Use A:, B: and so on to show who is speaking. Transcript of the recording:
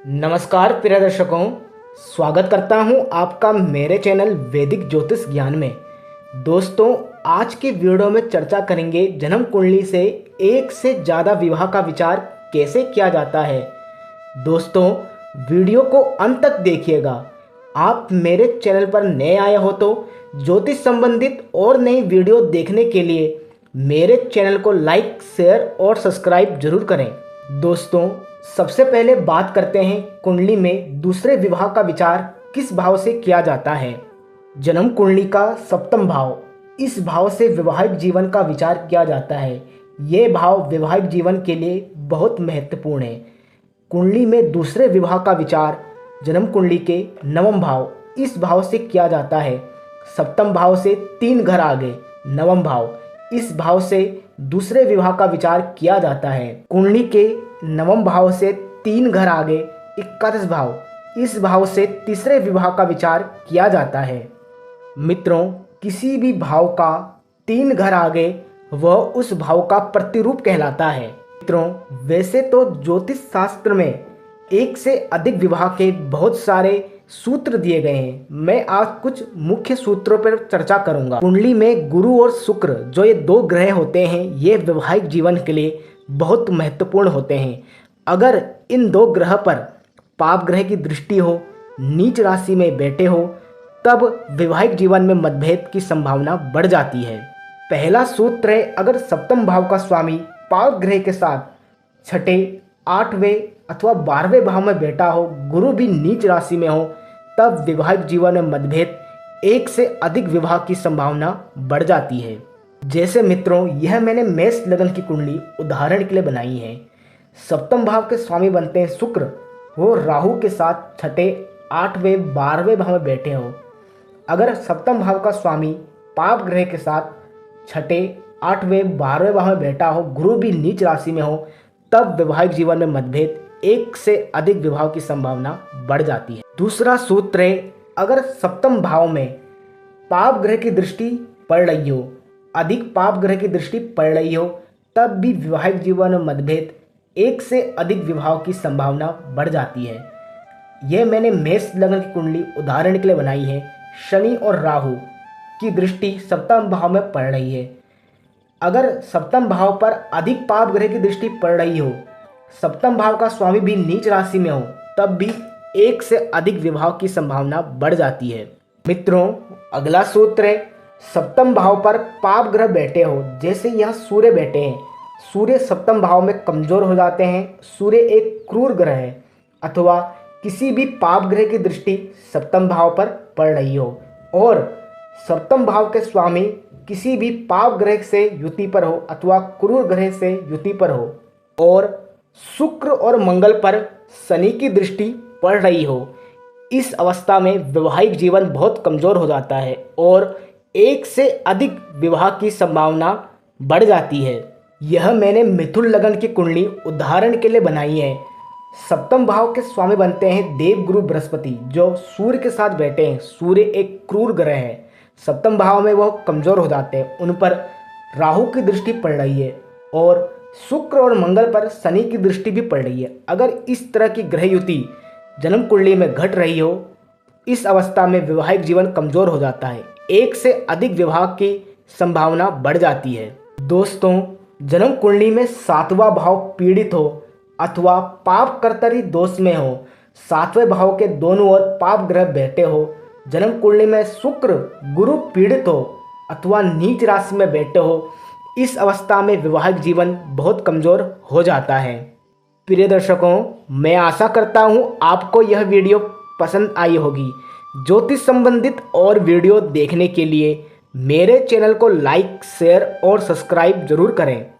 A: नमस्कार प्रिय दर्शकों, स्वागत करता हूं आपका मेरे चैनल वैदिक ज्योतिष ज्ञान में। दोस्तों, आज के वीडियो में चर्चा करेंगे जन्म कुंडली से एक से ज़्यादा विवाह का विचार कैसे किया जाता है। दोस्तों, वीडियो को अंत तक देखिएगा। आप मेरे चैनल पर नए आए हो तो ज्योतिष संबंधित और नई वीडियो देखने के लिए मेरे चैनल को लाइक, शेयर और सब्सक्राइब जरूर करें। दोस्तों, सबसे पहले बात करते हैं कुंडली में दूसरे विवाह का विचार किस भाव से किया जाता है। जन्म कुंडली का सप्तम भाव, इस भाव से वैवाहिक जीवन का विचार किया जाता है। ये भाव वैवाहिक जीवन के लिए बहुत महत्वपूर्ण है। कुंडली में दूसरे विवाह का विचार जन्म कुंडली के नवम भाव, इस भाव से किया जाता है। सप्तम भाव से 3 घर आगे नवम भाव, इस भाव से दूसरे विवाह का विचार किया जाता है। कुंडली के नवम भाव से 3 घर आगे 11 भाव, इस भाव से तीसरे विवाह का विचार किया जाता है। मित्रों, किसी भी भाव का 3 घर आगे वह उस भाव का प्रतिरूप कहलाता है। मित्रों, वैसे तो ज्योतिष शास्त्र में एक से अधिक विवाह के बहुत सारे सूत्र दिए गए हैं। मैं आज कुछ मुख्य सूत्रों पर चर्चा करूंगा। कुंडली में गुरु और शुक्र, जो ये 2 ग्रह होते हैं, ये वैवाहिक जीवन के लिए बहुत महत्वपूर्ण होते हैं। अगर इन 2 ग्रह पर पाप ग्रह की दृष्टि हो, नीच राशि में बैठे हो, तब वैवाहिक जीवन में मतभेद की संभावना बढ़ जाती है। पहला सूत्र है, अगर सप्तम भाव का स्वामी पाप ग्रह के साथ छठे, 8वें अथवा 12वें भाव में बैठा हो, गुरु भी नीच राशि में हो, तब वैवाहिक जीवन में मतभेद, एक से अधिक विवाह की संभावना बढ़ जाती है। जैसे मित्रों, यह मैंने मेष लग्न की कुंडली उदाहरण के लिए बनाई है। सप्तम भाव के स्वामी बनते हैं शुक्र, वो राहु के साथ छठे, 8वें, 12वें भाव में बैठे हो। अगर सप्तम भाव का स्वामी पाप ग्रह के साथ छठे, 8वें, 12वें भाव में बैठा हो, गुरु भी नीच राशि में हो, तब वैवाहिक जीवन में मतभेद, एक से अधिक विवाह की संभावना बढ़ जाती है। दूसरा सूत्र है, अगर सप्तम भाव में पाप ग्रह की दृष्टि पड़ रही हो, अधिक पाप ग्रह की दृष्टि पड़ रही हो, तब भी वैवाहिक जीवन में मतभेद, एक से अधिक विवाह की संभावना बढ़ जाती है। यह मैंने मेष लग्न की कुंडली उदाहरण के लिए बनाई है। शनि और राहु की दृष्टि सप्तम भाव में पड़ रही है। अगर सप्तम भाव पर अधिक पाप ग्रह की दृष्टि पड़ रही हो, सप्तम भाव का स्वामी भी नीच राशि में हो, तब भी एक से अधिक विवाह की संभावना बढ़ जाती है। मित्रों, अगला सूत्र है, सप्तम भाव पर पाप ग्रह बैठे हो, जैसे यहाँ सूर्य बैठे हैं। सूर्य सप्तम भाव में कमजोर हो जाते हैं। सूर्य एक क्रूर ग्रह है, अथवा किसी भी पाप ग्रह की दृष्टि सप्तम भाव पर पड़ रही हो और सप्तम भाव के स्वामी किसी भी पाप ग्रह से युति पर हो अथवा क्रूर ग्रह से युति पर हो और शुक्र और मंगल पर शनि की दृष्टि पड़ रही हो, इस अवस्था में वैवाहिक जीवन बहुत कमजोर हो जाता है और एक से अधिक विवाह की संभावना बढ़ जाती है। यह मैंने मिथुन लग्न की कुंडली उदाहरण के लिए बनाई है। सप्तम भाव के स्वामी बनते हैं देवगुरु बृहस्पति, जो सूर्य के साथ बैठे हैं। सूर्य एक क्रूर ग्रह है, सप्तम भाव में वह कमजोर हो जाते हैं। उन पर राहु की दृष्टि पड़ रही है और शुक्र और मंगल पर शनि की दृष्टि भी पड़ रही है। अगर इस तरह की ग्रह युति जन्म कुंडली में घट रही हो, इस अवस्था में वैवाहिक जीवन कमजोर हो जाता है, एक से अधिक विवाह की संभावना बढ़ जाती है। दोस्तों, जन्म कुंडली में 7वां भाव पीड़ित हो अथवा पाप कर्तरी दोष में हो, 7वें भाव के दोनों ओर पाप ग्रह बैठे हो, जन्म कुंडली में शुक्र गुरु पीड़ित हो अथवा नीच राशि में बैठे हो, इस अवस्था में वैवाहिक जीवन बहुत कमजोर हो जाता है। प्रिय दर्शकों, मैं आशा करता हूं आपको यह वीडियो पसंद आई होगी। ज्योतिष संबंधित और वीडियो देखने के लिए मेरे चैनल को लाइक, शेयर और सब्सक्राइब जरूर करें।